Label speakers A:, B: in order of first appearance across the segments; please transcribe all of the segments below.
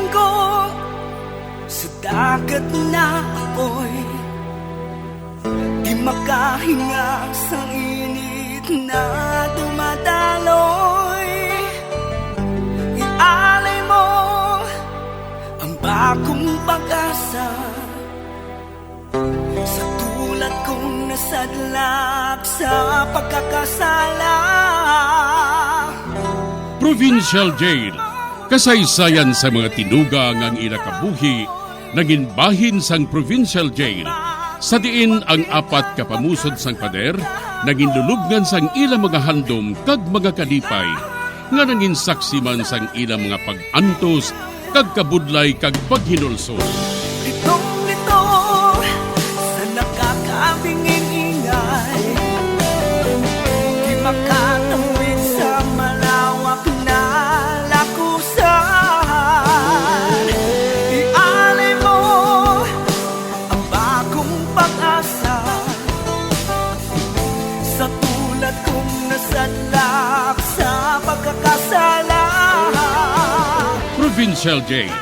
A: Bilanggo sa dagat na apoy, di makahinga sa init na dumadaloy. Ialay mo ang bagong pag-asa sa tulad kong nasadlak sa pagkakasala.
B: Provincial Jail, kasaysayan sa mga tinugang ang inakabuhi, naging bahin sang Provincial Jail. Sa diin ang apat kapamusod sang pader, naging lulubngan sang ilang mga handom kag mga kalipay, nga naging saksi man sang ilang mga pag-antos, kag kabudlay kag paghinulsol.
A: Litong-lito sa nakakabingin ingay, di makatawid sa malawak na lakusan. Ialay mo ang bagong pag-asa sa tulad kong nasadlak sa pagkakasala.
B: Provincial Jail,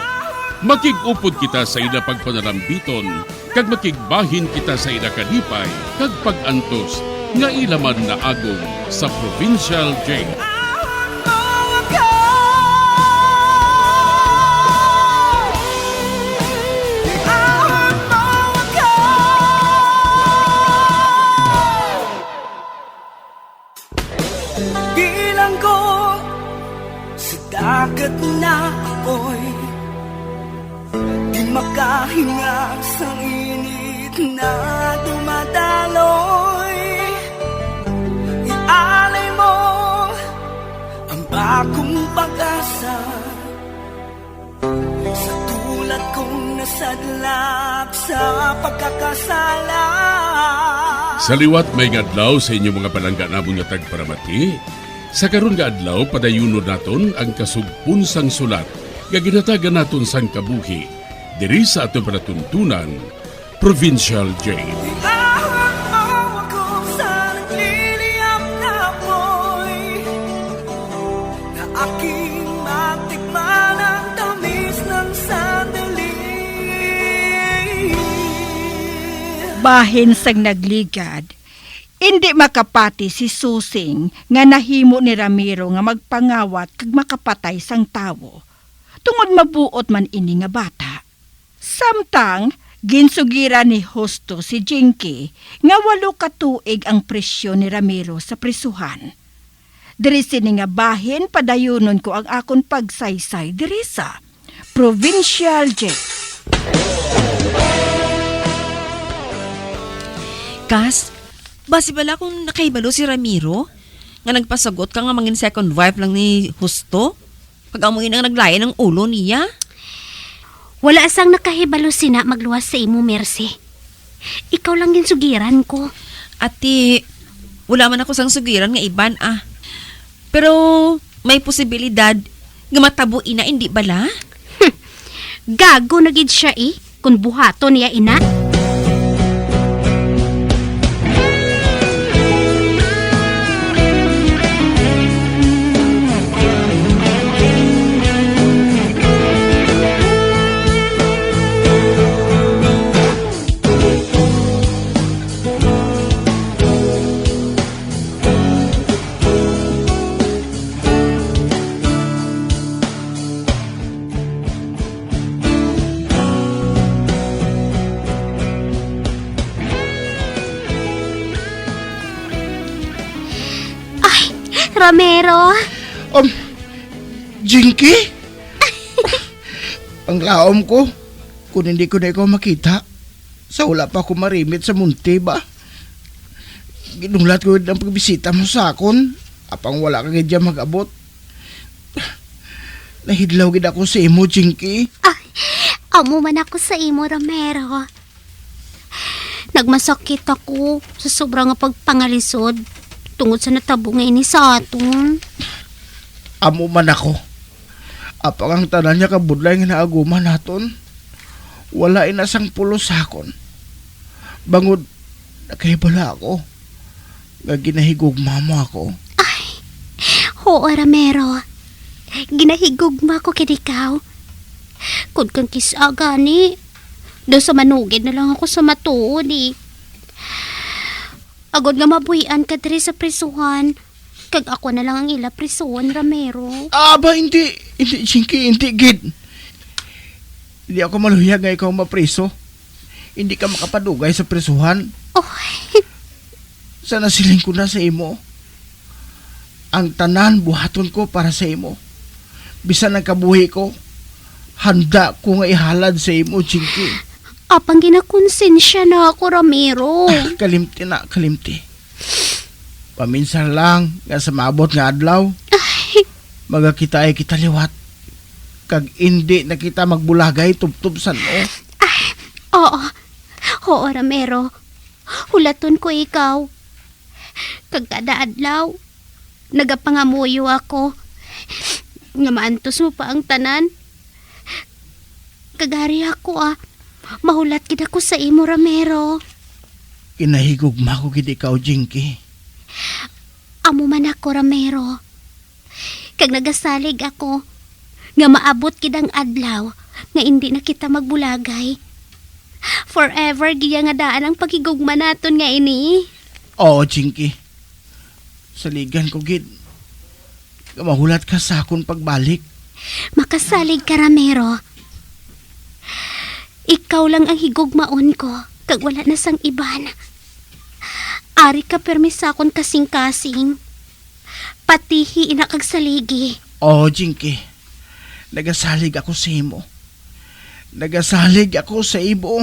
B: makig-upod kita sa ila pagpanarambiton, kag makigbahin kita sa ila kalipay, kag pag-antos, nga ilaman na agong sa Provincial Jail.
A: Bilanggo sa dagat na apoy, di makahinga sa init na dumadaloy. Ialay mo ang bagong pag-asa sa tulad kong nasadlak sa pagkakasala.
B: Sa liwat may adlaw sa inyong mga palangga namon nga tagparamati. Sa karon nga adlaw padayunon naton ang kasugpon sang sulat nga ginatagan naton sang kabuhi diri sa atong panatuntunan, Provincial Jail.
A: Ihawak mo ako sa nagliliyap na apoy, na aking matikman ang tamis ng sandali.
C: Bahin sang nagligad, hindi makapati si Susing nga nahimo ni Ramiro nga magpangawat kag makapatay sang tawo. Tungod mabuot man ini nga bata. Samtang ginsugira ni Justo si Jinky nga 8 ka tuig ang presyo ni Ramiro sa prisuhan. Diri sini nga bahin padayunon ko ang akon pagsaysay diri sa Provincial Jail.
D: Kas, basi bala kung nakaibalo si Ramiro, nga nagpasagot ka nga mangin second wife lang ni Justo, pag amoy nang naglayan ng ulo niya.
E: Wala asang nakahibalo sina magluwas sa imo, Mercy. Ikaw lang din sugiran ko.
D: Ati, wala man ako sang sugiran nga iban Pero may posibilidad nga matabo ina, hindi bala?
E: Gago na gid siya kung buhato niya ina. Ramiro.
F: Jinky? Ang laom ko, kung hindi ko na ikaw makita, sa wala pa ako marimit sa munti ba? Ginulat ko ang pagbisita mo sa akon, apang wala ka gadya mag-abot. Nahidlaw gid ako sa imo, Jinky.
E: Ay, amo man ako sa imo, Ramiro. Nagmasakit ako sa sobrang pagpangalisod tungod sa natabo nga ini sa aton.
F: Amo man ako. Apang ang tanan niya kabudlay nga naaguman naton. Wala inasang pulos sa akon. Bangod, nakahibala ako. Nga ginahigugma mo ako.
E: Oo, Ramiro. Ginahigugma ko kid ikaw. Kung kang kisa gani. Do sa manugid na lang ako sa matuod eh. Agod nga mabuhian ka diri sa prisuhan. Kag ako na lang ang ila prisuhan, Ramiro.
F: Aba, hindi. Hindi, Jinky, hindi, gid. Hindi ako maluyag nga ikaw mapriso. Hindi ka makapadugay sa prisuhan.
E: Oh,
F: Sana siling ko na sa imo. Ang tanan buhaton ko para sa imo. Bisan ang kabuhi ko, handa ko nga ihalad sa imo, Jinky.
E: apang ginakonsensya na ako, Ramiro.
F: Kalimti na, kalimti. Paminsan lang nga sa maabot nga adlaw. Magakita ay kita liwat. Kag hindi na kita magbulagay tubtub o.
E: Oo. Oo, Ramiro. Hulaton ko ikaw. Kag kada adlaw, nagapangamuyo ako. Nga maantos mo pa ang tanan. Kagari ako Mahulat gid ako sa imo, Ramiro.
F: Kinahigugma ko gid ikaw, Jinky.
E: Amo man ako, Ramiro. Kag nagasalig ako, nga maabot gid ang adlaw, nga hindi na kita magbulagay. Forever giya nga daan ang pagigugma naton nga ini.
F: Oo, Jinky. Saligan ko gid. Mahulat ka sa akon pagbalik.
E: Makasalig ka, Ramiro. Ikaw lang ang higugmaon ko, kag wala na sang iban. Ari ka permisa akon kasing-kasing. Patihi ina kag saligi.
F: Oo, Jinky. Nagasalig ako sa imo. Nagasalig ako sa ibo.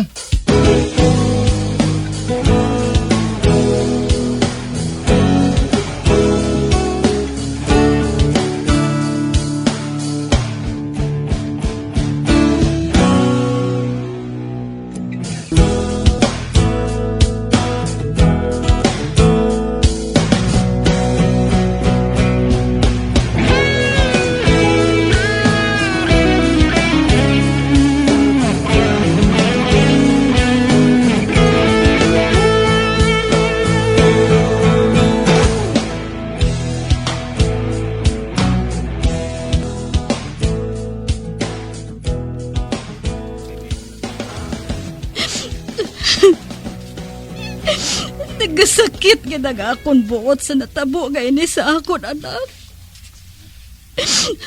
C: Nagasakit nga akon buot sa natabo nga ini sa akon anak.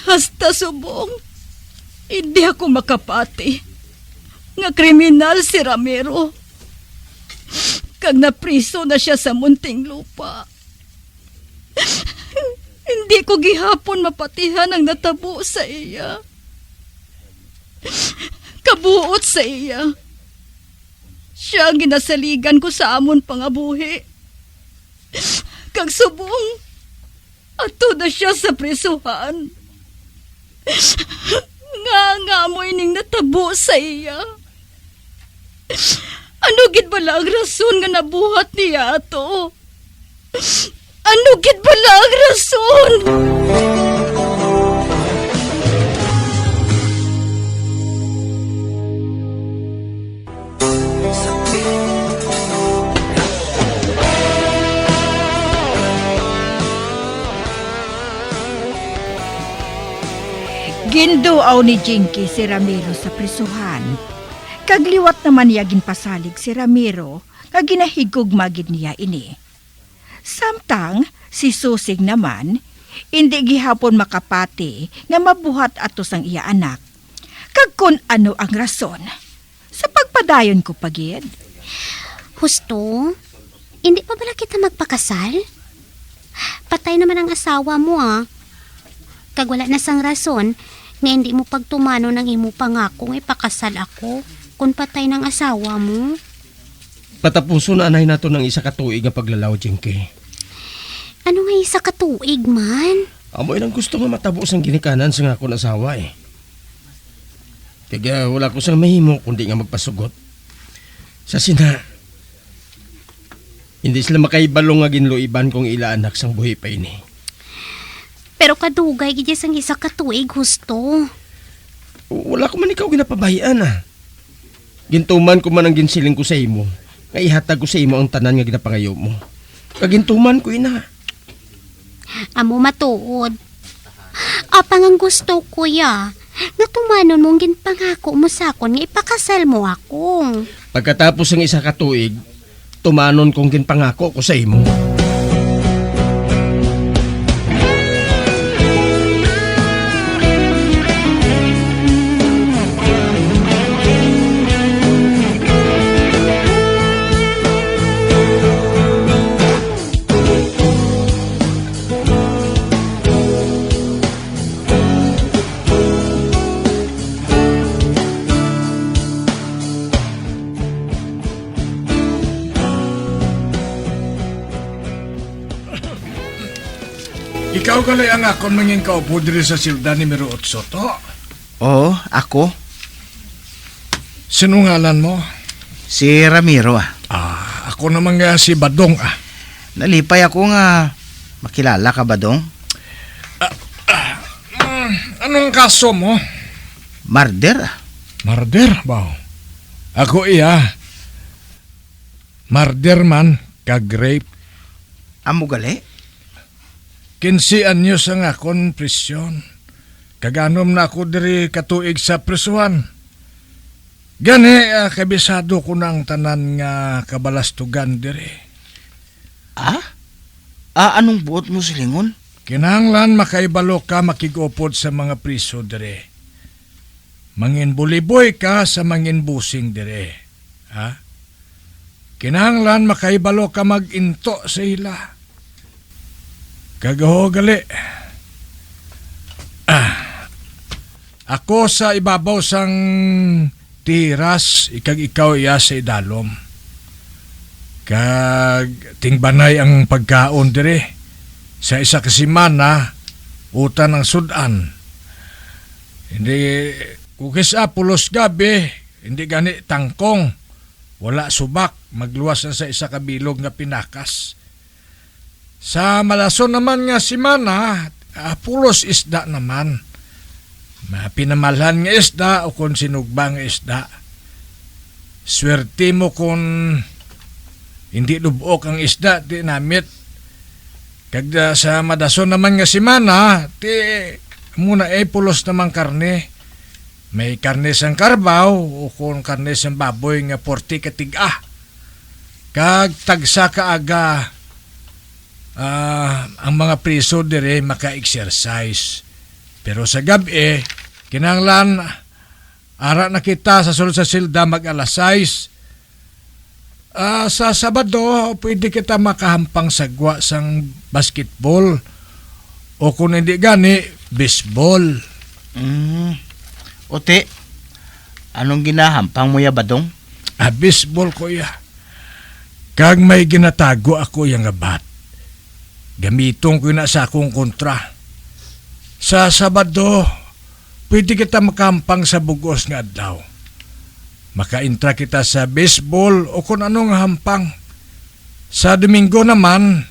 C: Hasta subong, hindi ako makapati. Nga kriminal si Ramiro. Kag napriso na siya sa munting lupa. Hindi ko gihapon mapatihan ang natabo sa iya. Kabuot sa iya. Siya ang ginasaligan ko sa amon pangabuhi. Kag subong, ato na siya sa prisuhan. Nga amoy ning natabo sa iya. Ano gid bala ang rason nga nabuhat niya ato? Ano gid bala ang rason? Ginduaw ni Jinky si Ramiro sa prisuhan. Kagliwat naman niya ginpasalig si Ramiro nga ginahigugma gid niya ini. Samtang si Susing naman hindi gihapon makapati nga mabuhat ato sang iya anak. Kag kun ano ang rason? Sa pagpadayon ko pagid.
E: Husto, hindi pa bala kita magpakasal? Patay naman ang asawa mo Kag wala na sang rason nga hindi mo pagtumano ng imo pangako nga ipakasal ako kung patay ng asawa mo.
G: Patapuso na anay nato ng isa katuig nga paglalaw, Jinky.
E: Ano nga isa katuig man?
G: Amoy nang gusto nga matabo sang ginikanan sa nga akong asawa Kaya wala ko sang mahimo kundi nga magpasugot. Sa sina, hindi sila makaibalo nga ginluiban kung ila anak sang buhi pa ini.
E: Pero kadugay gid sang isa katuig, Husto.
G: Wala ko man ikaw ginapabahian Gintuman ko man ang ginsiling ko sa imo. Nga ihatag ko sa imo ang tanan nga ginapangayo mo. Kagintuman ko ina.
E: Amo matuod. Apang ang gusto ko Nga tumanon mong ginpangako mo sakon nga ipakasal mo ako.
G: Pagkatapos ng isa ka tuig, tumanon kong ginpangako ko sa imo.
H: Ikaw kalay ang akon manging kaupo diri sa silda ni Miro 8 to.
F: Oo, ako.
H: Sinungalan mo?
F: Si Ramiro
H: Ako naman nga si Badong
F: Nalipay ako nga makilala ka ba dong?
H: Anong kaso mo?
F: Murder
H: Marder ba? Ako Marder man, kag rape.
F: Amo gali?
H: 15 anyos ang akon prisyon. Kaganom na ako diri katuig sa prisuhan. Gani, kabisado ko ng tanan nga kabalastugan diri.
F: Anong buot mo silingon?
H: Kinahanglan makaibalo ka makigupod sa mga priso diri. Mangin buliboy ka sa mangin busing diri. Kinahanglan makaibalo ka mag-into sa ila. Kagaho gali. Ako sa ibabaw sang tiras, ikaw iya sa idalom. Kag tingbanay ang pagkaon dire. Sa isa ka semana, utan ang sudan. Hindi, kukis pulos gabi, hindi gani tangkong. Wala subak, magluwas na sa isa ka bilog nga pinakas. Sa malason naman nga semana, pulos isda naman. Pinamalhan nga isda o kung sinugbang isda. Swerte mo kung hindi lubok ang isda, di namit. Kagda sa madason naman nga semana, ti muna pulos naman karne. May karne sang karbaw o kung karne sang baboy nga 40 katiga. Kag tagsa kaaga ang mga priso dire maka-exercise. Pero sa gabi, kinahanglan ara na kita sa sulod sa silda mag-alas 6. Sa Sabado, pwede kita makahampang sagwa sang basketball o kung hindi gani, baseball.
F: Ote, anong ginahampang mo ya Badong?
H: Baseball ko Kag may ginatago ako yung bat. Gamitong ko na sa akong kontra. Sa Sabado, pwede kita makampang sa bugos nga adlaw. Makaintra kita sa baseball o kung anong hampang. Sa Domingo naman,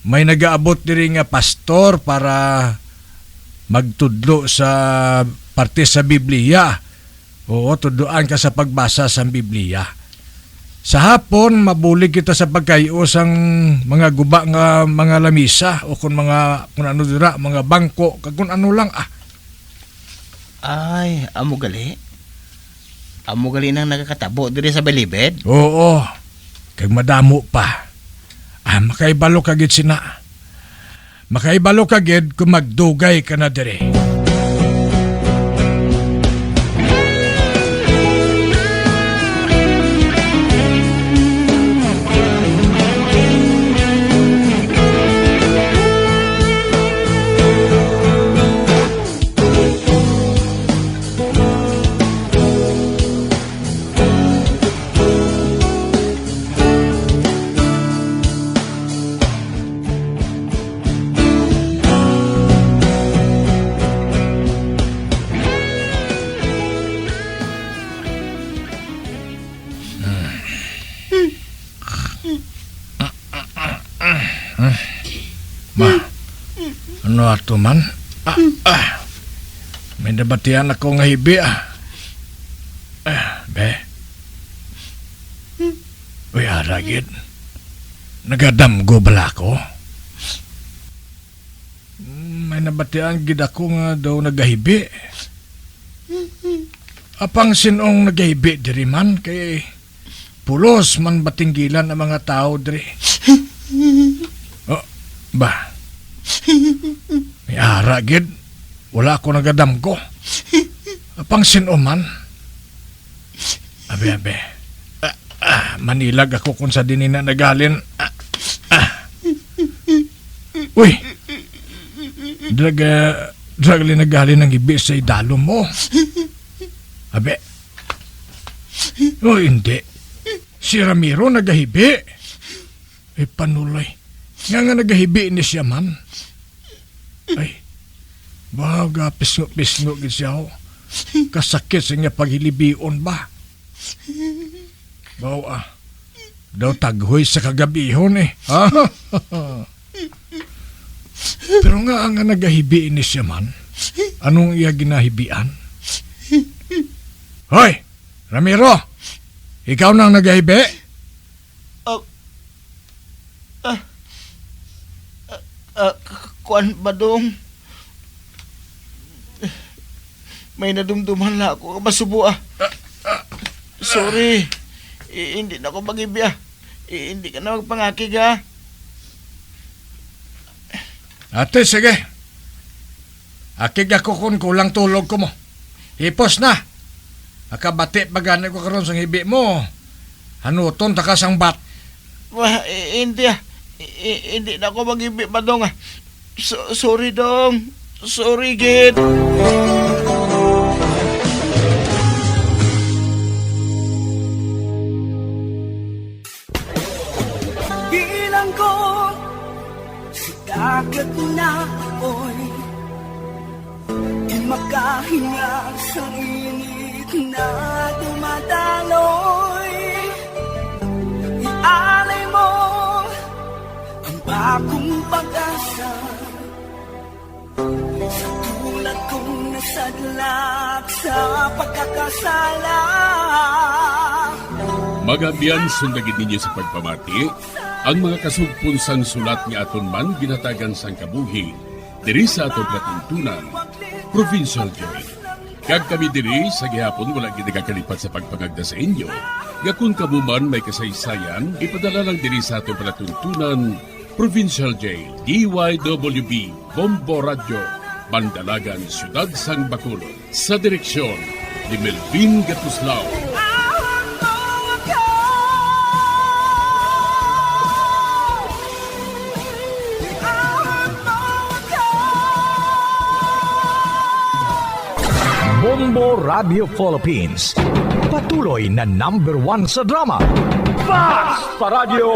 H: may nagaabot diri nga pastor para magtudlo sa parte sa Biblia. Oo, tudloan ka sa pagbasa sa Biblia. Sa hapon, mabulig kita sa pagkayo sang mga guba nga mga lamisa o kung ano dira, mga bangko, kung ano lang
F: Ay, amo gali? Amo gali nang nagakatabo diri sa balibed?
H: Oo, kag madamo pa. Makaibalo kagid sina. Makaibalo kagid kung magdugay ka na diri. Ano ato man? May nabatian ako nga hibi Be. Uy, aragid. Nagadamgo bala ko. May nabatian gid ako nga daw nagahibi. Apang sinong nagaibi diri man kay pulos man batinggilan ang mga tao diri. Oh, ba? May ara gid. Wala ko nagadam ko. Apang sino man? Abe. Manilag ako kung sa dinina nagalin. Uy! Dragli nagalin ng ibi sa idalo mo. Abe. Oh, hindi. Si Ramiro nagahibi. Panuloy. Nga nagahibi ni siya man. Ay, baga pisngo gid siya ho. Kasakit sa niya paghilibion ba? Bawa, daw taghoy sa kagabihon eh. Pero nga nagahibi ni siya man. Anong iya ginahibian? Hoy, Ramiro! Ikaw nang nagahibi?
F: Kuan badong. May nadumduman na ako. Masubo Sorry. Hindi na ako mag-ibi Hindi ka na magpangakig
H: Ate, sige. Akig ako kung kulang tulog ko mo. Hipos na. Akabati pagana ko karon sa hibi mo. Hanuton takasang bat.
F: Hindi hindi na ako mag-ibi badong sorry dong. Sorry gid.
A: Bilang ko si dagat na apoy, di makahinga sa init na dumadaloy. Ialay mo ang bagong pag-asa sa tulad kong nasadlak sa pagkakasala.
B: Magabiyan sundagin ninyo sa pagpamati ang mga kasugpon sang sulat ni aton man ginatagan sang kabuhi diri sa aton platuntunan, Provincial Joy. Kag kami diri sa gihapon wala gid nagakalipat sa pagpangagda sa inyo. Gakun kamo man may kasaysayan, ipadala lang diri sa aton platuntunan, Provincial Jail, DYWB, Bombo Radio, Bandalagan, Siyudad Sang Bacolod. Sa direksyon ni Melvin Gatuslao.
I: Bombo Radio Philippines. Patuloy na #1 sa drama. Fast Radio!